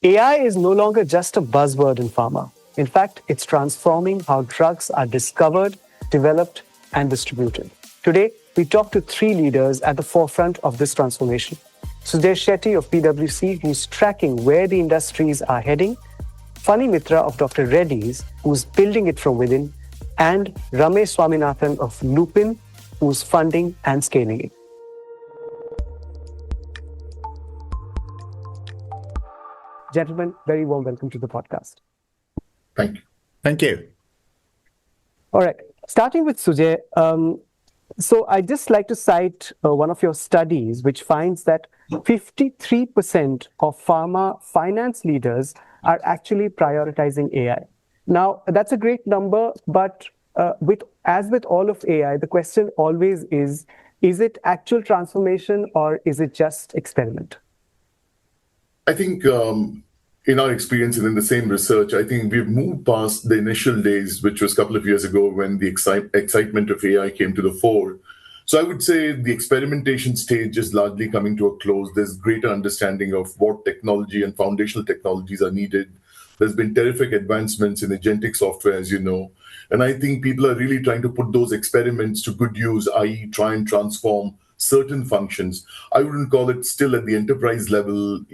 AI is no longer just a buzzword in pharma. In fact, it's transforming how drugs are discovered, developed, and distributed. Today, we talk to three leaders at the forefront of this transformation. Sujay Shetty of PwC, who's tracking where the industries are heading, Phanimitra of Dr. Reddy's, who's building it from within, and Ramesh Swaminathan of Lupin, who's funding and scaling it. Gentlemen, very warm welcome to the podcast. Thank you. Thank you. All right. Starting with Sujay, so I'd just like to cite one of your studies, which finds that 53% of pharma finance leaders are actually prioritizing AI. Now, that's a great number, but as with all of AI, the question always is it actual transformation or is it just experiment? I think in our experience and in the same research, I think we've moved past the initial days, which was a couple of years ago when the excitement of AI came to the fore. So I would say the experimentation stage is largely coming to a close. There's greater understanding of what technology and foundational technologies are needed. There's been terrific advancements in agentic software, as you know. And I think people are really trying to put those experiments to good use, i.e. try and transform certain functions. I wouldn't call it still at the enterprise level,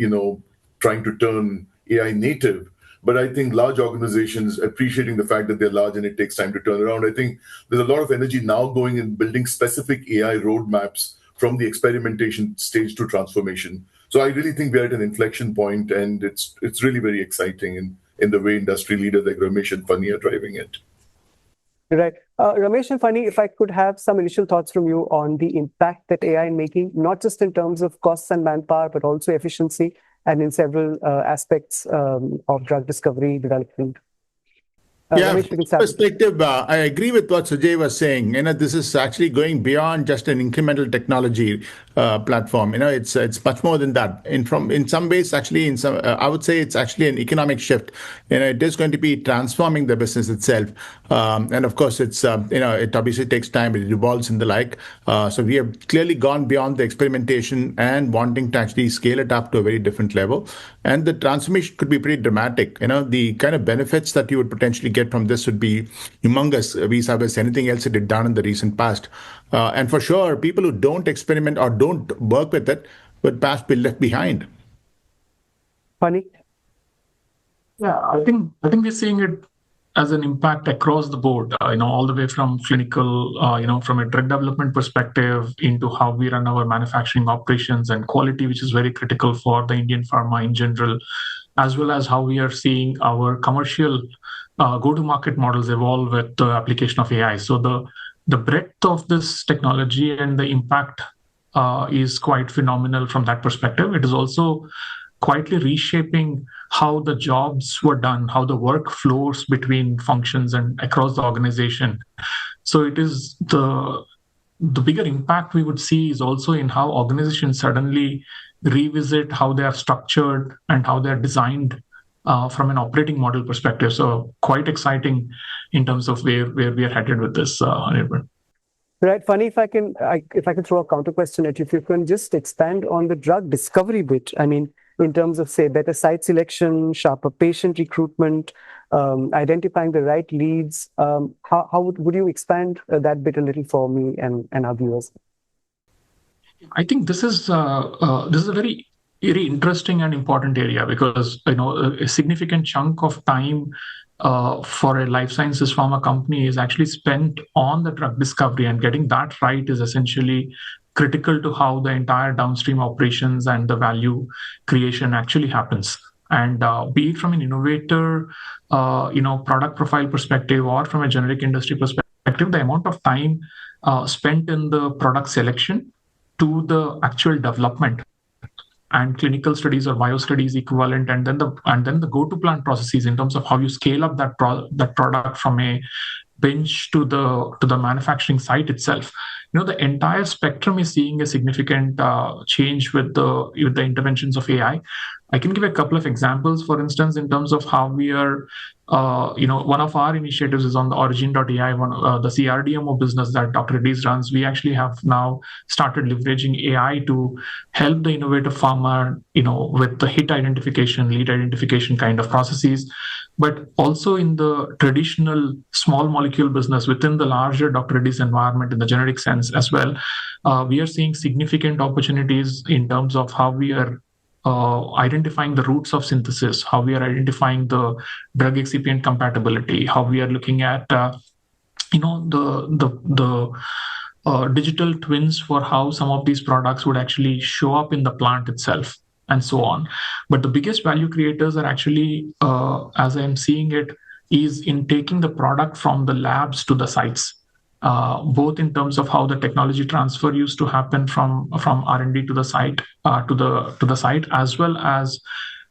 trying to turn AI native, but I think large organizations appreciating the fact that they're large and it takes time to turn around. I think there's a lot of energy now going in building specific AI roadmaps from the experimentation stage to transformation. So I really think we're at an inflection point, and it's really very exciting in the way industry leaders like Ramesh and Phani are driving it. Right. Ramesh and Phani, if I could have some initial thoughts from you on the impact that AI is making, not just in terms of costs and manpower, but also efficiency and in several aspects of drug discovery, development. Ramesh, from my perspective, I agree with what Sujay was saying. This is actually going beyond just an incremental technology platform. It's much more than that. In some ways, actually, I would say it's actually an economic shift. It is going to be transforming the business itself. And of course, it obviously takes time. It evolves and the like. So we have clearly gone beyond the experimentation and wanting to actually scale it up to a very different level. And the transformation could be pretty dramatic. The kind of benefits that you would potentially get from this would be humongous vis-a-vis anything else it had done in the recent past. And for sure, people who don't experiment or don't work with it would perhaps be left behind. Funny? Yeah, I think we're seeing it as an impact across the board, all the way from clinical, from a drug development perspective into how we run our manufacturing operations and quality, which is very critical for the Indian pharma in general, as well as how we are seeing our commercial go-to-market models evolve with the application of AI. So the breadth of this technology and the impact is quite phenomenal from that perspective. It is also quietly reshaping how the jobs were done, how the work flows between functions and across the organization. So it is the bigger impact we would see is also in how organizations suddenly revisit how they are structured and how they're designed from an operating model perspective. So quite exciting in terms of where we are headed with this, Anirban. Right, Phani, if I can throw a counter question at you, if you can just expand on the drug discovery bit. I mean, in terms of, say, better site selection, sharper patient recruitment, identifying the right leads. How would you expand that bit a little for me and our viewers? I think this is a very interesting and important area because a significant chunk of time for a life sciences pharma company is actually spent on the drug discovery, and getting that right is essentially critical to how the entire downstream operations and the value creation actually happens. And be it from an innovator, product profile perspective, or from a generic industry perspective, the amount of time spent in the product selection to the actual development and clinical studies or bio studies equivalent, and then the go-to plan processes in terms of how you scale up that product from a bench to the manufacturing site itself. The entire spectrum is seeing a significant change with the interventions of AI. I can give a couple of examples, for instance, in terms of how we are, one of our initiatives is on the Origin.ai, the CRDMO business that Dr. Reddy's runs. We actually have now started leveraging AI to help the innovative pharma, with the hit identification, lead identification kind of processes, but also in the traditional small molecule business within the larger Dr. Reddy's environment in the generic sense as well. We are seeing significant opportunities in terms of how we are identifying the routes of synthesis, how we are identifying the drug excipient compatibility, how we are looking at the digital twins for how some of these products would actually show up in the plant itself, and so on. But the biggest value creators are actually, as I'm seeing it, is in taking the product from the labs to the sites. Both in terms of how the technology transfer used to happen from R&D to the site, to the site, as well as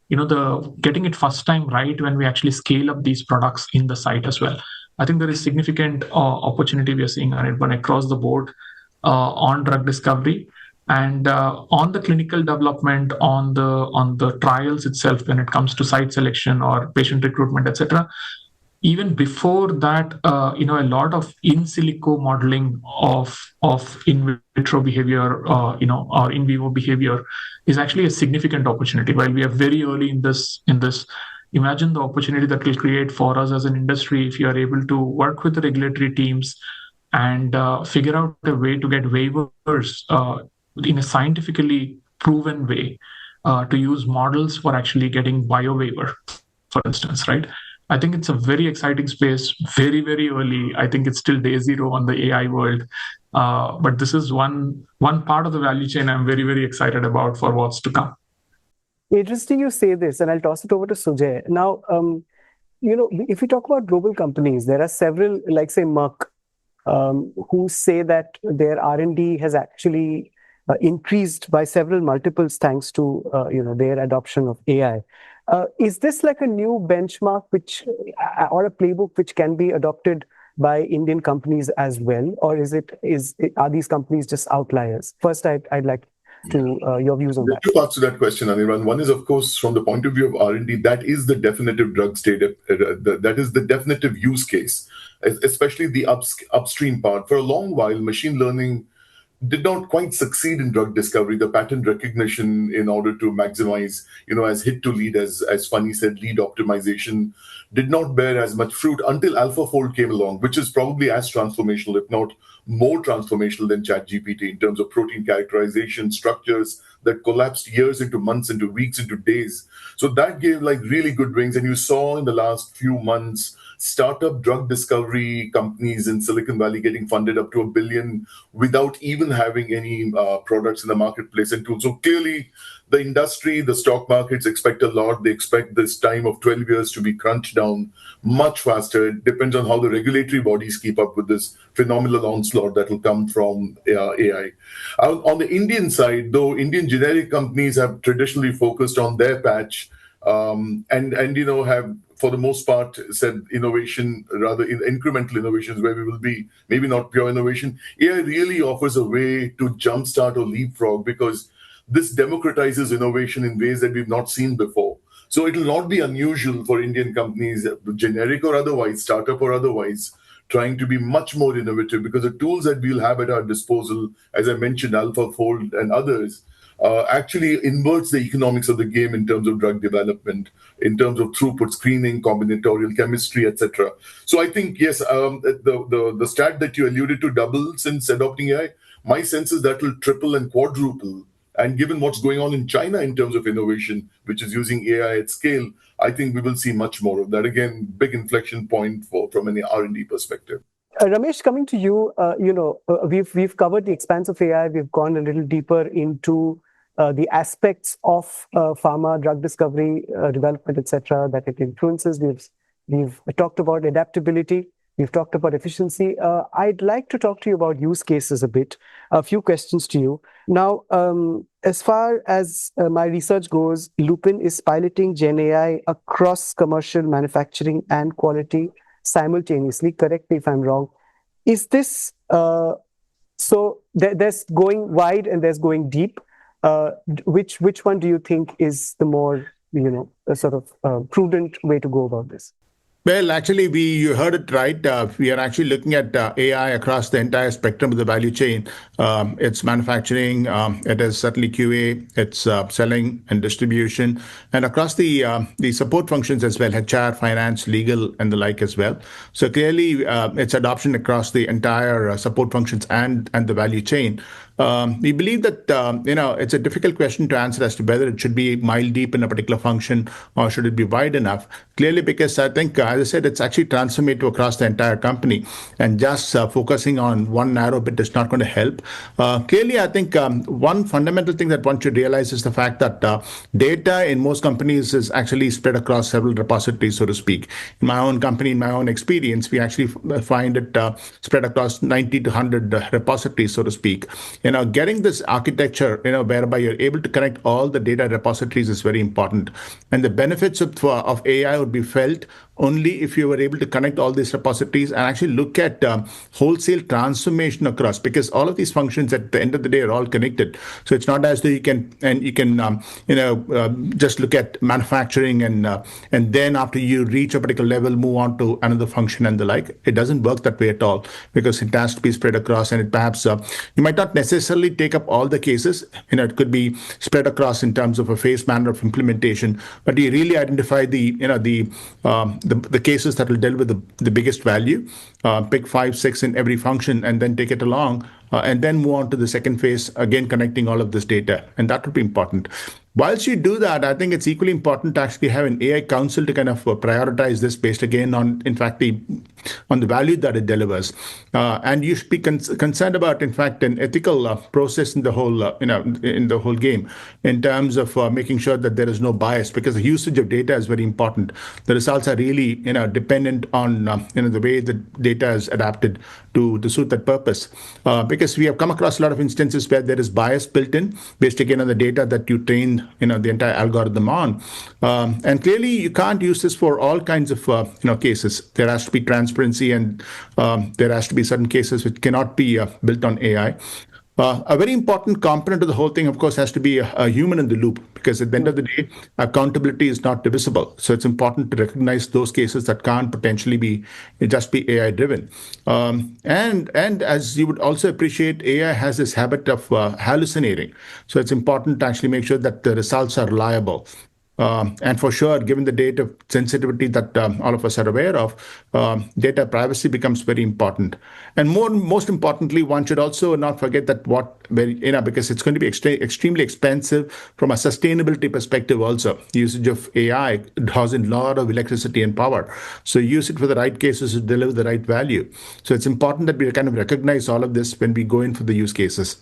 the getting it first time right when we actually scale up these products in the site as well. I think there is significant opportunity we are seeing across the board on drug discovery and on the clinical development, on the trials itself when it comes to site selection or patient recruitment, etc. Even before that, a lot of in silico modeling of in vitro behavior, or in vivo behavior is actually a significant opportunity. While we are very early in this, imagine the opportunity that will create for us as an industry if you are able to work with the regulatory teams and figure out a way to get waivers in a scientifically proven way to use models for actually getting bio waiver, for instance, right? I think it's a very exciting space, very, very early. I think it's still day zero on the AI world. But this is one part of the value chain I'm very, very excited about for what's to come. Interesting you say this, and I'll toss it over to Sujay. Now, if we talk about global companies, there are several, like say Merck, who say that their R&D has actually increased by several multiples thanks to their adoption of AI. Is this like a new benchmark or a playbook which can be adopted by Indian companies as well, or are these companies just outliers? First, I'd like to your views on that. There are two parts to that question, Anirban. One is, of course, from the point of view of R&D, that is the definitive drug state, that is the definitive use case, especially the upstream part. For a long while, machine learning did not quite succeed in drug discovery. The pattern recognition in order to maximize, as hit to lead, as Phani said, lead optimization, did not bear as much fruit until AlphaFold came along, which is probably as transformational, if not more transformational than ChatGPT in terms of protein characterization, structures that collapsed years into months, into weeks, into days. So that gave really good wings. And you saw in the last few months, startup drug discovery companies in Silicon Valley getting funded up to $1 billion without even having any products in the marketplace and tools. So clearly, the industry, the stock markets expect a lot. They expect this time of 12 years to be crunched down much faster. It depends on how the regulatory bodies keep up with this phenomenal onslaught that will come from AI. On the Indian side, though, Indian generic companies have traditionally focused on their patch and have, for the most part, said innovation, rather incremental innovations where we will be, maybe not pure innovation. AI really offers a way to jumpstart or leapfrog because this democratizes innovation in ways that we've not seen before. So it will not be unusual for Indian companies, generic or otherwise, startup or otherwise, trying to be much more innovative because the tools that we'll have at our disposal, as I mentioned, AlphaFold and others, actually inverts the economics of the game in terms of drug development, in terms of throughput, screening, combinatorial chemistry, etc. So I think, yes, the stat that you alluded to double since adopting AI, my sense is that will triple and quadruple. And given what's going on in China in terms of innovation, which is using AI at scale, I think we will see much more of that. Again, big inflection point from an R&D perspective. Ramesh, coming to you, we've covered the expanse of AI. We've gone a little deeper into the aspects of pharma, drug discovery, development, etc., that it influences. We've talked about adaptability. We've talked about efficiency. I'd like to talk to you about use cases a bit. A few questions to you. Now, as far as my research goes, Lupin is piloting Gen AI across commercial manufacturing and quality simultaneously. Correct me if I'm wrong. Is this so? There's going wide and there's going deep. which one do you think is the more, a sort of prudent way to go about this? Well, actually, you heard it right. We are actually looking at AI across the entire spectrum of the value chain. It's manufacturing, it is certainly QA, it's selling and distribution, and across the support functions as well, HR, finance, legal, and the like as well. So clearly, it's adoption across the entire support functions and the value chain. We believe that it's a difficult question to answer as to whether it should be mile deep in a particular function or should it be wide enough. Clearly, because I think, as I said, it's actually transformative across the entire company, and just focusing on one narrow bit is not going to help. Clearly, I think one fundamental thing that one should realize is the fact that data in most companies is actually spread across several repositories, so to speak. In my own company, in my own experience, we actually find it spread across 90 to 100 repositories, so to speak. Getting this architecture, whereby you're able to connect all the data repositories is very important. And the benefits of AI would be felt only if you were able to connect all these repositories and actually look at wholesale transformation across, because all of these functions at the end of the day are all connected. So it's not as though you can just look at manufacturing and then after you reach a particular level, move on to another function and the like. It doesn't work that way at all, because it has to be spread across, and it perhaps you might not necessarily take up all the cases. It could be spread across in terms of a phased manner of implementation, but you really identify the cases that will deal with the biggest value, pick 5, 6 in every function, and then take it along, and then move on to the second phase, again connecting all of this data. And that would be important. Whilst you do that, I think it's equally important to actually have an AI council to kind of prioritize this based again on, in fact, on the value that it delivers. And you should be concerned about, in fact, an ethical process in the whole, in the whole game, in terms of making sure that there is no bias, because the usage of data is very important. The results are really, dependent on, the way the data is adapted to suit that purpose. Because we have come across a lot of instances where there is bias built in based again on the data that you trained the entire algorithm on. And clearly, you can't use this for all kinds of cases. There has to be transparency, and there has to be certain cases which cannot be built on AI. A very important component of the whole thing, of course, has to be a human in the loop, because at the end of the day, accountability is not divisible. So it's important to recognize those cases that can't potentially be AI driven. And as you would also appreciate, AI has this habit of hallucinating. So it's important to actually make sure that the results are reliable. And for sure, given the data sensitivity that all of us are aware of, data privacy becomes very important. And most importantly, one should also not forget that because it's going to be extremely expensive from a sustainability perspective also. The usage of AI draws in a lot of electricity and power. So use it for the right cases to deliver the right value. So it's important that we kind of recognize all of this when we go in for the use cases.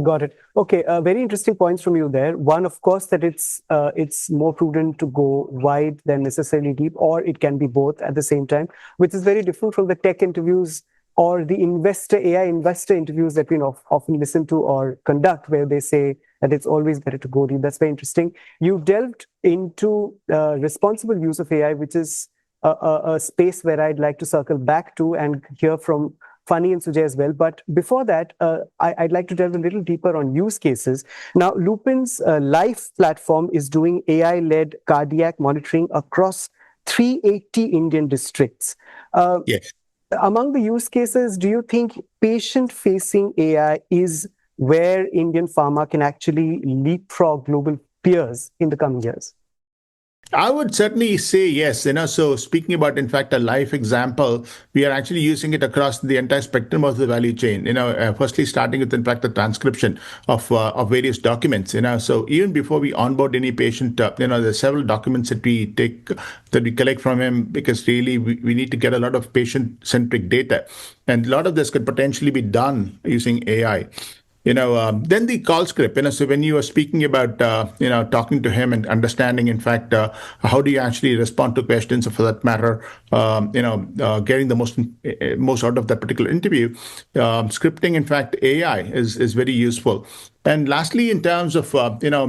Got it. Okay, very interesting points from you there. One, of course, that it's more prudent to go wide than necessarily deep, or it can be both at the same time, which is very different from the tech interviews or the AI investor interviews that we often listen to or conduct, where they say that it's always better to go deep. That's very interesting. You delved into responsible use of AI, which is a space where I'd like to circle back to and hear from Phani and Sujay as well. But before that, I'd like to delve a little deeper on use cases. Now, Lupin's Life platform is doing AI-led cardiac monitoring across 380 Indian districts. Yes. Among the use cases, do you think patient-facing AI is where Indian pharma can actually leapfrog global peers in the coming years? I would certainly say yes. So speaking about, in fact, a life example, we are actually using it across the entire spectrum of the value chain. Firstly, starting with, in fact, the transcription of various documents. So even before we onboard any patient, there's several documents that we collect from him, because really we need to get a lot of patient-centric data, and a lot of this could potentially be done using AI. Then the call script, so when you are speaking about, talking to him and understanding, in fact, how do you actually respond to questions, or for that matter, getting the most out of that particular interview, scripting, in fact, AI is very useful. And lastly, in terms of,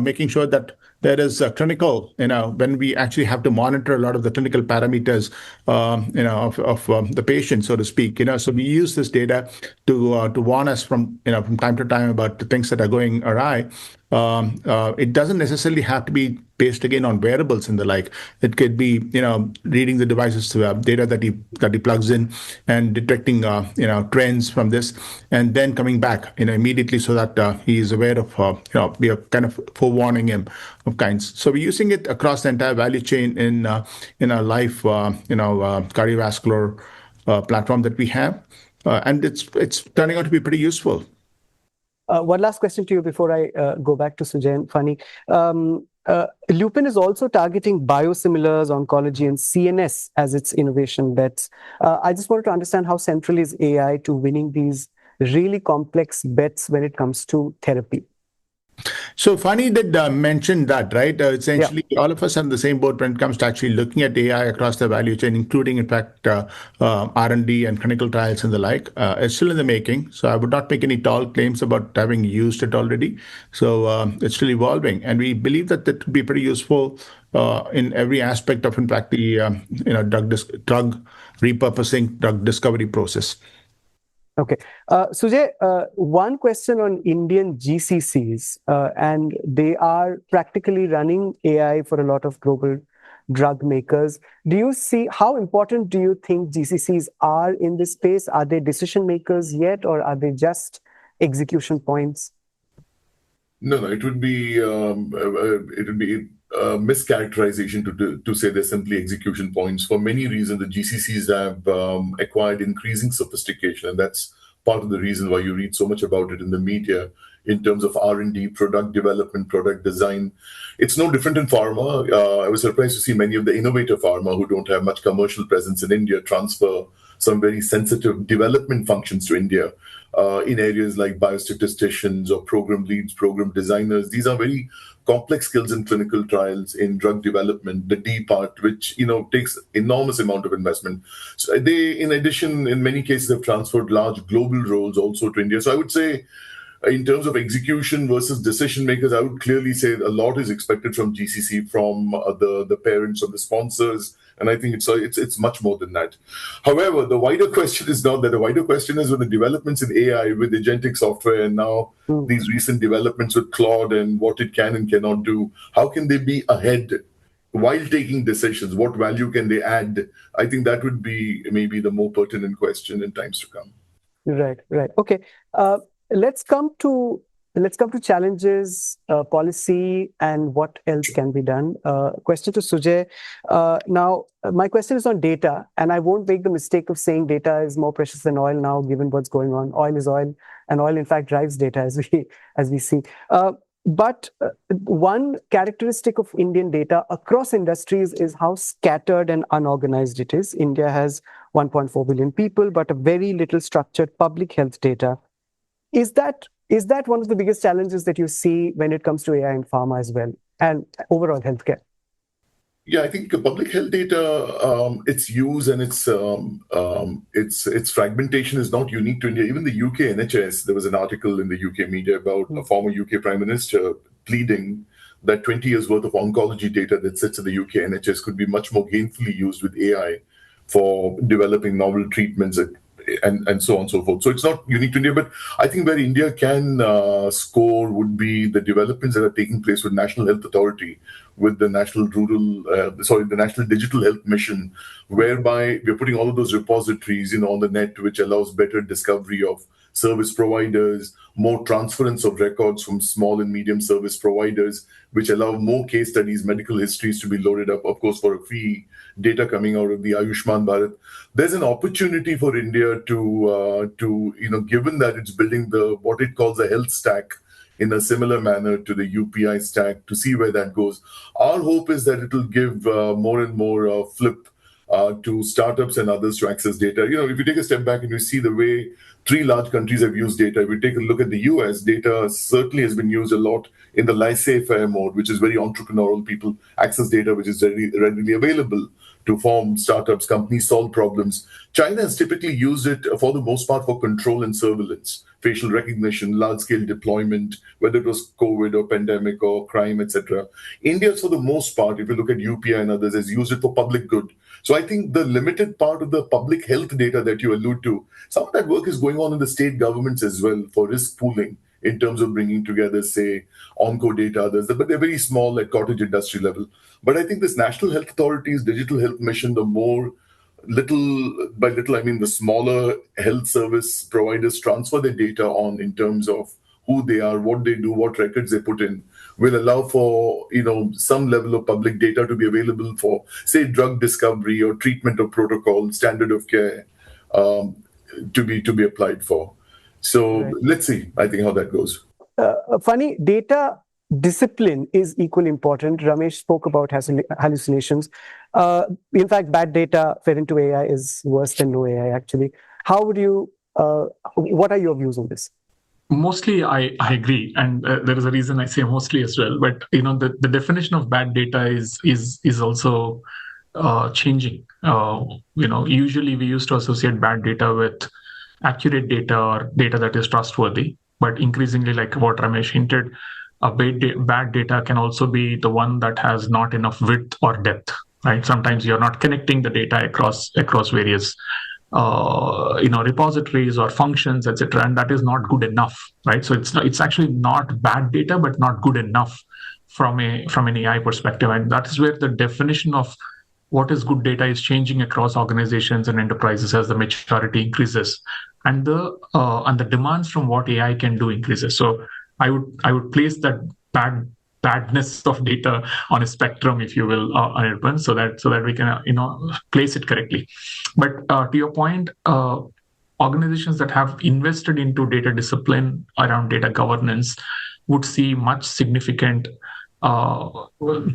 making sure that there is a clinical, when we actually have to monitor a lot of the clinical parameters, of the patient, so to speak. So we use this data to warn us from time to time about the things that are going awry. It doesn't necessarily have to be based again on wearables and the like. It could be, reading the device's data that he plugs in and detecting, trends from this, and then coming back, immediately so that he is aware of, we are kind of forewarning him of kinds. So we're using it across the entire value chain in our life, cardiovascular platform that we have, and it's turning out to be pretty useful. One last question to you before I go back to Sujay and Phani. Lupin is also targeting biosimilars, oncology, and CNS as its innovation bets. I just wanted to understand how central is AI to winning these really complex bets when it comes to therapy. So Phani did mention that, right? Essentially, all of us are in the same boat when it comes to actually looking at AI across the value chain, including, in fact, R&D and clinical trials and the like. It's still in the making, so I would not make any tall claims about having used it already. So it's still evolving, and we believe that would be pretty useful in every aspect of, in fact, the drug repurposing, drug discovery process. Okay. Sujay, one question on Indian GCCs, and they are practically running AI for a lot of global drug makers. How important do you think GCCs are in this space? Are they decision makers yet, or are they just execution points? No, it would be a mischaracterization to say they're simply execution points. For many reasons, the GCCs have acquired increasing sophistication, and that's part of the reason why you read so much about it in the media in terms of R&D, product development, product design. It's no different in pharma. I was surprised to see many of the innovator pharma who don't have much commercial presence in India transfer some very sensitive development functions to India in areas like biostatisticians or program leads, program designers. These are very complex skills in clinical trials, in drug development, the D part, which takes enormous amount of investment. So they, in addition, in many cases, have transferred large global roles also to India. So I would say, in terms of execution versus decision makers, I would clearly say a lot is expected from GCC, from the parents or the sponsors, and I think it's much more than that. However, the wider question is not that. The wider question is with the developments in AI, with agentic software, and now these recent developments with Claude and what it can and cannot do, how can they be ahead while taking decisions? What value can they add? I think that would be maybe the more pertinent question in times to come. Right. Okay. Let's come to challenges, policy, and what else can be done. Question to Sujay. Now, my question is on data, and I won't make the mistake of saying data is more precious than oil now, given what's going on. Oil is oil, and oil, in fact, drives data, as we see. But one characteristic of Indian data across industries is how scattered and unorganized it is. India has 1.4 billion people, but a very little structured public health data. Is that one of the biggest challenges that you see when it comes to AI in pharma as well, and overall healthcare? Yeah, I think public health data, its use and its fragmentation is not unique to India. Even the UK NHS, there was an article in the UK media about a former UK Prime Minister pleading that 20 years worth of oncology data that sits in the UK NHS could be much more gainfully used with AI for developing novel treatments and so on and so forth. So it's not unique to India, but I think where India can score would be the developments that are taking place with National Health Authority, with the National Digital Health Mission, whereby we're putting all of those repositories, on the net, which allows better discovery of service providers, more transference of records from small and medium service providers, which allow more case studies, medical histories to be loaded up, of course, for a fee, data coming out of the Ayushman Bharat. There's an opportunity for India to given that it's building what it calls the health stack in a similar manner to the UPI stack, to see where that goes. Our hope is that it will give more and more flip to startups and others to access data. If you take a step back and you see the way 3 large countries have used data, if you take a look at the US, data certainly has been used a lot in the laissez-faire mode, which is very entrepreneurial. People access data which is readily available to form startups, companies, solve problems. China has typically used it for the most part for control and surveillance, facial recognition, large-scale deployment, whether it was COVID or pandemic or crime, etc. India, for the most part, if you look at UPI and others, has used it for public good. So I think the limited part of the public health data that you allude to, some of that work is going on in the state governments as well for risk pooling in terms of bringing together, say, onco data, others, but they're very small at cottage industry level. But I think this National Health Authority's digital health mission, the more little by little, I mean the smaller health service providers transfer their data on in terms of who they are, what they do, what records they put in, will allow for some level of public data to be available for, say, drug discovery or treatment or protocol, standard of care, to be applied for. So right. Let's see, I think, how that goes. Funny, data discipline is equally important. Ramesh spoke about hallucinations. In fact, bad data fed into AI is worse than no AI, actually. How would you, what are your views on this? Mostly, I agree, and there is a reason I say mostly as well. But the definition of bad data is also changing. Usually we used to associate bad data with accurate data or data that is trustworthy. But increasingly, like what Ramesh hinted, bad data can also be the one that has not enough width or depth. Right? Sometimes you're not connecting the data across various repositories or functions, etc., and that is not good enough, right? So it's actually not bad data, but not good enough from an AI perspective, and that is where the definition of what is good data is changing across organizations and enterprises as the maturity increases, and the demands from what AI can do increases. So I would place that badness of data on a spectrum, if you will, Anirban, so that we can place it correctly. But to your point, organizations that have invested into data discipline around data governance would see much significant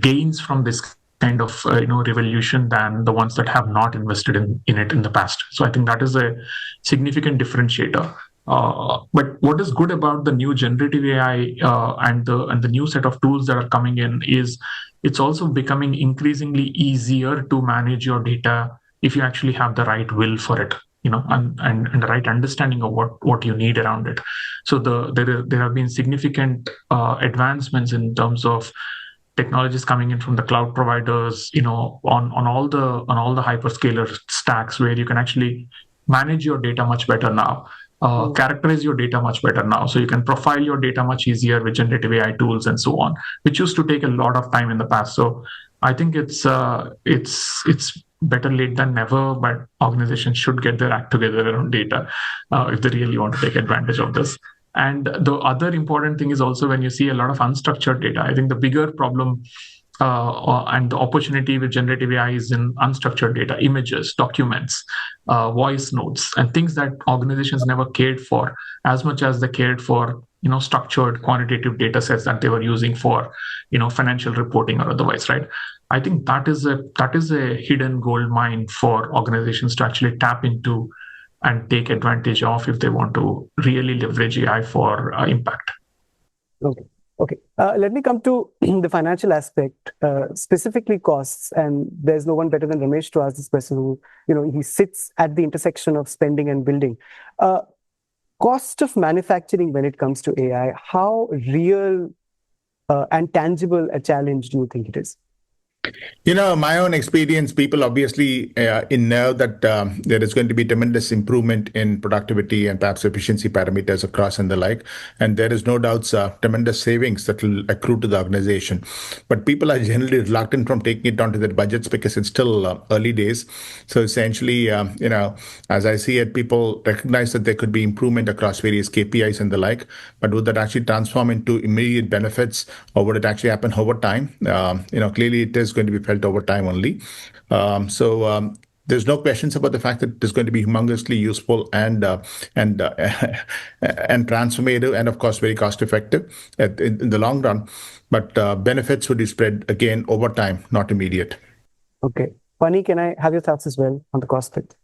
gains from this kind of revolution than the ones that have not invested in it in the past. So I think that is a significant differentiator. But what is good about the new generative AI and the new set of tools that are coming in is it's also becoming increasingly easier to manage your data if you actually have the right will for it, and the right understanding of what you need around it. So there have been significant advancements in terms of technologies coming in from the cloud providers, on all the hyperscaler stacks, where you can actually manage your data much better now. Characterize your data much better now. So you can profile your data much easier with generative AI tools and so on, which used to take a lot of time in the past. So I think it's better late than never, but organizations should get their act together around data if they really want to take advantage of this. And the other important thing is also when you see a lot of unstructured data, I think the bigger problem and the opportunity with generative AI is in unstructured data, images, documents, voice notes, and things that organizations never cared for as much as they cared for, structured quantitative data sets that they were using for, financial reporting or otherwise, right? I think that is a hidden gold mine for organizations to actually tap into and take advantage of if they want to really leverage AI for impact. Okay. Let me come to the financial aspect, specifically costs. And there's no one better than Ramesh to ask this question, who, he sits at the intersection of spending and building. Cost of manufacturing when it comes to AI, how real and tangible a challenge do you think it is? My own experience, people obviously know that there is going to be tremendous improvement in productivity and perhaps efficiency parameters across and the like. And there is no doubt tremendous savings that will accrue to the organization. But people are generally reluctant from taking it onto their budgets because it's still early days. So essentially, as I see it, people recognize that there could be improvement across various KPIs and the like. But would that actually transform into immediate benefits, or would it actually happen over time? Clearly it is going to be felt over time only. So there's no questions about the fact that it is going to be humongously useful and transformative, and of course very cost effective in the long run. But benefits would be spread again over time, not immediate. Okay, Pani, can I have your thoughts as well on the cost bit?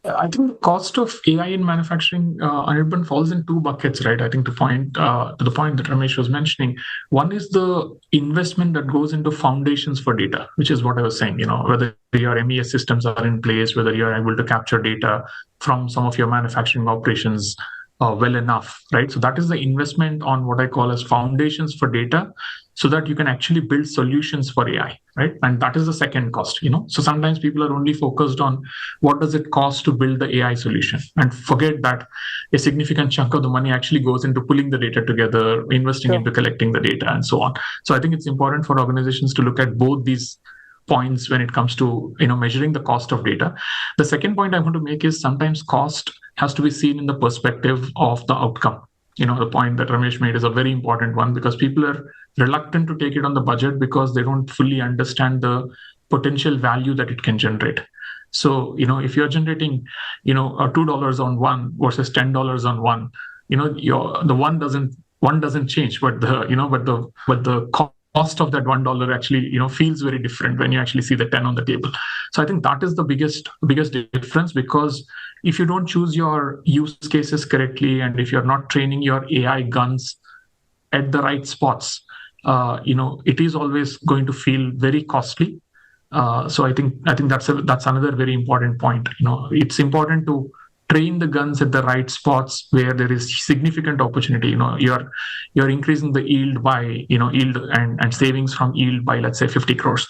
I think the cost of AI in manufacturing, Anirban, falls in two buckets, right? I think to the point that Ramesh was mentioning, one is the investment that goes into foundations for data, which is what I was saying, whether your MES systems are in place, whether you're able to capture data from some of your manufacturing operations well enough, right? So that is the investment on what I call as foundations for data. so that you can actually build solutions for AI, right? And that is the second cost. So sometimes people are only focused on what does it cost to build the AI solution, and forget that a significant chunk of the money actually goes into pulling the data together, investing into collecting the data, and so on. So I think it's important for organizations to look at both these points when it comes to measuring the cost of data. The second point I want to make is sometimes cost has to be seen in the perspective of the outcome. The point that Ramesh made is a very important one, because people are reluctant to take it on the budget because they don't fully understand the potential value that it can generate. So, if you're generating, $2 on one versus $10 on one, the one doesn't change, but the cost of that $1 actually, feels very different when you actually see the 10 on the table. So I think that is the biggest difference, because if you don't choose your use cases correctly, and if you're not training your AI guns at the right spots, it is always going to feel very costly. So I think that's another very important point. It's important to train the guns at the right spots where there is significant opportunity. You're increasing the yield by yield and savings from yield by, let's say, 50 crores.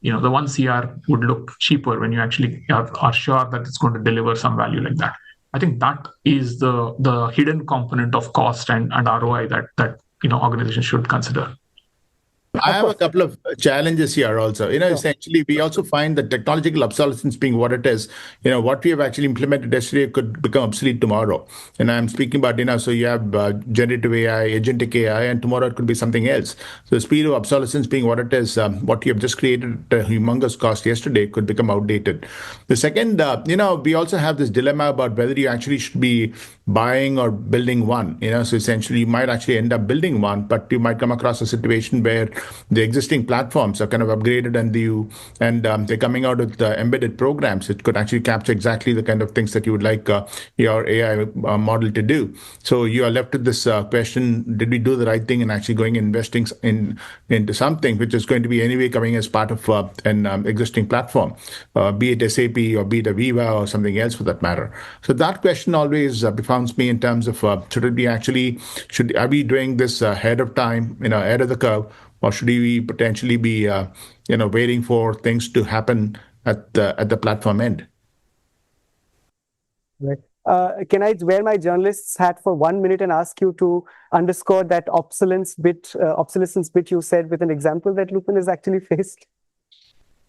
The 1 CR would look cheaper when you actually are sure that it's going to deliver some value like that. I think that is the hidden component of cost and ROI that organizations should consider. I have a couple of challenges here also. Essentially, we also find that technological obsolescence being what it is, what we have actually implemented yesterday could become obsolete tomorrow. And I'm speaking about, so you have generative AI, agentic AI, and tomorrow it could be something else. So the speed of obsolescence being what it is, what you have just created at a humongous cost yesterday could become outdated. The second, we also have this dilemma about whether you actually should be buying or building one. So essentially, you might actually end up building one, but you might come across a situation where the existing platforms are kind of upgraded and they're coming out with embedded programs. It could actually capture exactly the kind of things that you would like your AI model to do. So you are left with this question: did we do the right thing in actually going and investing into something which is going to be anyway coming as part of an existing platform, be it SAP or be it Aviva or something else for that matter? So that question always befounds me in terms of are we doing this ahead of time, ahead of the curve? Or should we potentially be, waiting for things to happen at the platform end? Right. Can I wear my journalist's hat for 1 minute and ask you to underscore that obsolescence bit you said with an example that Lupin has actually faced?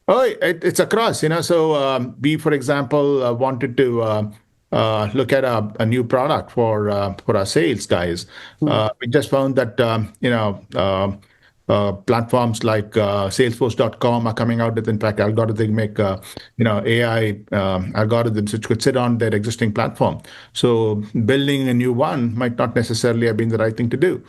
Oh, it's across. So we, for example, wanted to look at a new product for our sales guys. We just found that platforms like Salesforce.com are coming out with, in fact, algorithmic AI algorithms which could sit on their existing platform. So building a new one might not necessarily have been the right thing to do.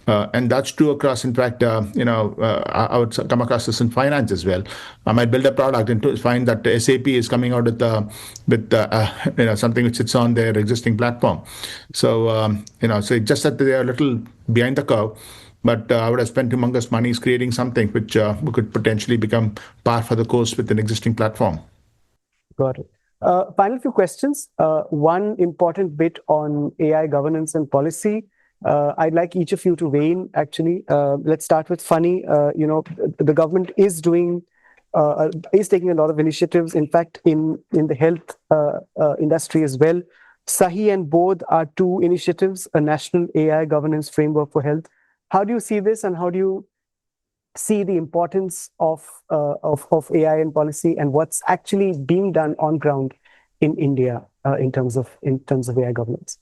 And that's true across, in fact, I would come across this in finance as well. I might build a product and to find that SAP is coming out with something which sits on their existing platform. So, so it's just that they are a little behind the curve. But I would have spent humongous money creating something which could potentially become par for the course with an existing platform. Got it. Final few questions. One important bit on AI governance and policy. I'd like each of you to weigh in, actually. Let's start with Phani. The government is taking a lot of initiatives, in fact, in the health industry as well. SAHI and BODH are two initiatives, a national AI governance framework for health. How do you see this, and how do you see the importance of AI in policy and what's actually being done on ground in India in terms of AI governance?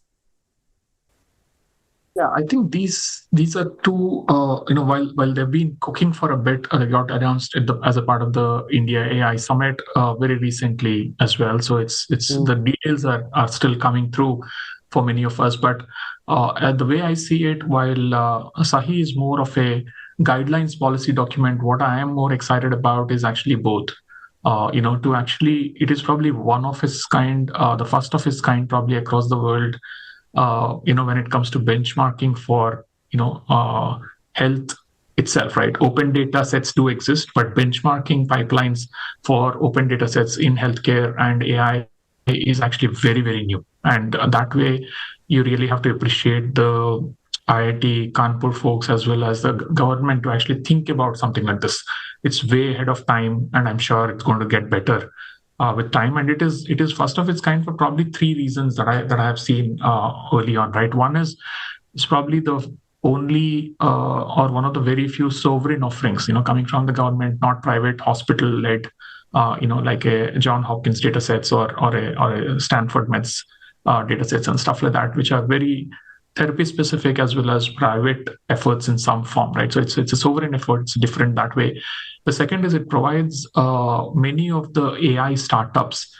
Yeah, I think these are two. While they've been cooking for a bit, they got announced as a part of the India AI Summit very recently as well. So it's the details are still coming through for many of us, but. The way I see it, while SAHI is more of a guidelines policy document, what I am more excited about is actually BODH. It is probably one of its kind, the first of its kind probably across the world, when it comes to benchmarking for, health itself, right? Open data sets do exist, but benchmarking pipelines for open data sets in healthcare and AI is actually very, very new. And that way, you really have to appreciate the IIT Kanpur folks as well as the government to actually think about something like this. It's way ahead of time, and I'm sure it's going to get better with time. And it is first of its kind for probably three reasons that I have seen early on. Right, one is it's probably the only or one of the very few sovereign offerings, coming from the government, not private hospital-led, like a John Hopkins data sets or a Stanford Meds data sets and stuff like that, which are very therapy specific as well as private efforts in some form, right? So it's a sovereign effort. It's different that way. The second is it provides many of the AI startups,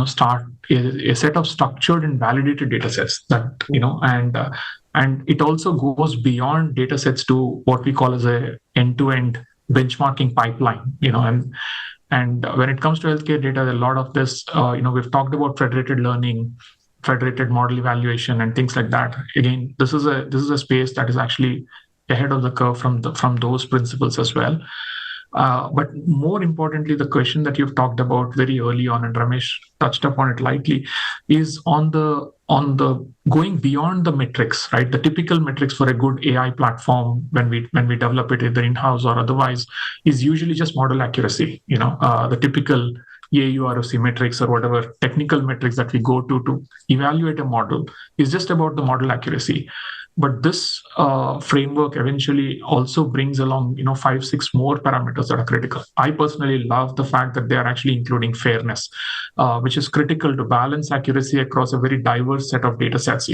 start a set of structured and validated data sets that, and it also goes beyond data sets to what we call as a end-to-end benchmarking pipeline, and when it comes to healthcare data, a lot of this, we've talked about federated learning, federated model evaluation, and things like that. Again, this is a space that is actually ahead of the curve from those principles as well. But more importantly, the question that you've talked about very early on, and Ramesh touched upon it lightly, is on the going beyond the metrics, right? The typical metrics for a good AI platform when we develop it either in-house or otherwise is usually just model accuracy. The typical AUROC metrics or whatever technical metrics that we go to evaluate a model is just about the model accuracy. But this framework eventually also brings along, 5-6 more parameters that are critical. I personally love the fact that they are actually including fairness, which is critical to balance accuracy across a very diverse set of data sets.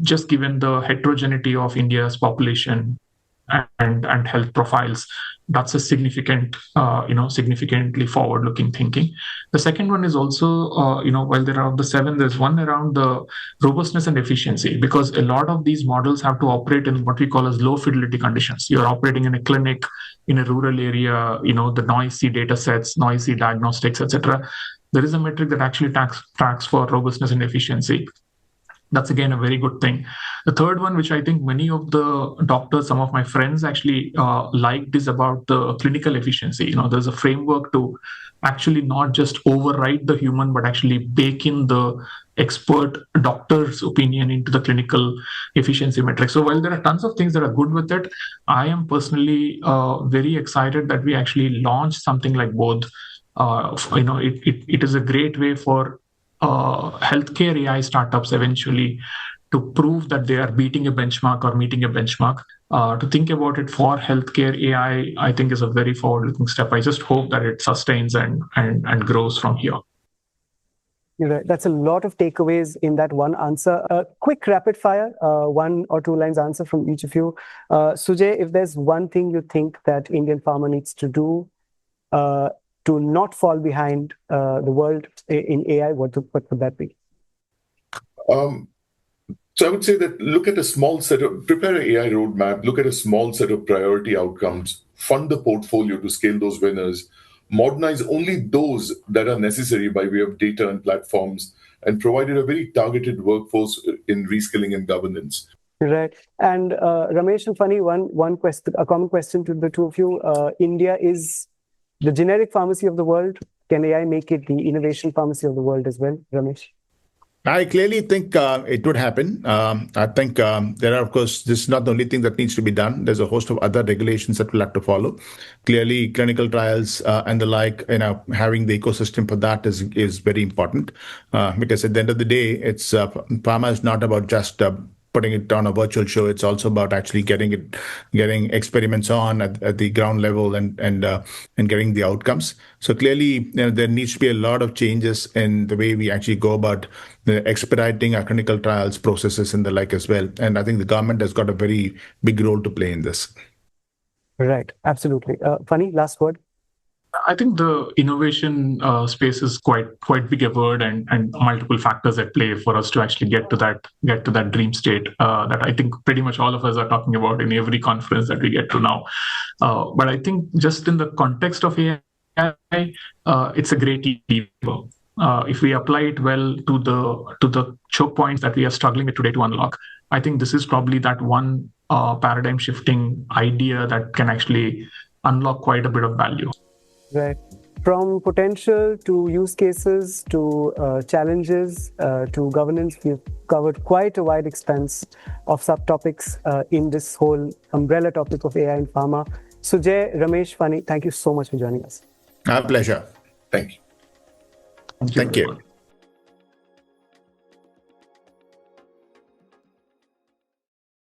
Just given the heterogeneity of India's population and health profiles, that's a significantly forward-looking thinking. The second one is also, while there are the 7, there's one around the robustness and efficiency, because a lot of these models have to operate in what we call as low fidelity conditions. You're operating in a clinic in a rural area, the noisy data sets, noisy diagnostics, etc. There is a metric that actually tracks for robustness and efficiency. That's again a very good thing. The third one, which I think many of the doctors, some of my friends actually liked, is about the clinical efficiency. There's a framework to actually not just override the human, but actually bake in the expert doctor's opinion into the clinical efficiency metric. So while there are tons of things that are good with it, I am personally very excited that we actually launched something like both. It is a great way for healthcare AI startups eventually to prove that they are beating a benchmark or meeting a benchmark. To think about it for healthcare AI, I think is a very forward-looking step. I just hope that it sustains and grows from here. You're right. That's a lot of takeaways in that one answer. Quick rapid fire, 1 or 2 lines answer from each of you. Sujay, if there's one thing you think that Indian pharma needs to do to not fall behind the world in AI, what would that be? So I would say that prepare an AI roadmap, look at a small set of priority outcomes, fund the portfolio to scale those winners, modernize only those that are necessary by way of data and platforms, and provided a very targeted workforce in reskilling and governance. Right. And Ramesh and Phani, one question, a common question to the two of you. India is the generic pharmacy of the world. Can AI make it the innovation pharmacy of the world as well, Ramesh? I clearly think it would happen. I think there are, of course, this is not the only thing that needs to be done. There's a host of other regulations that will have to follow. Clearly, clinical trials and the like, having the ecosystem for that is very important. Because at the end of the day, it's pharma is not about just putting it on a virtual show. It's also about actually getting experiments on at the ground level and getting the outcomes. So clearly, there needs to be a lot of changes in the way we actually go about expediting our clinical trials processes and the like as well. And I think the government has got a very big role to play in this. Right, absolutely. Phani, last word. I think the innovation space is quite big a word, and multiple factors at play for us to actually get to that dream state that I think pretty much all of us are talking about in every conference that we get to now. But I think just in the context of AI, it's a great lever. If we apply it well to the choke points that we are struggling with today to unlock, I think this is probably that one paradigm shifting idea that can actually unlock quite a bit of value. Right. From potential to use cases to challenges to governance, we've covered quite a wide expanse of subtopics in this whole umbrella topic of AI in pharma. Sujay, Ramesh, Phani, thank you so much for joining us. Our pleasure. Thank you. Thank you.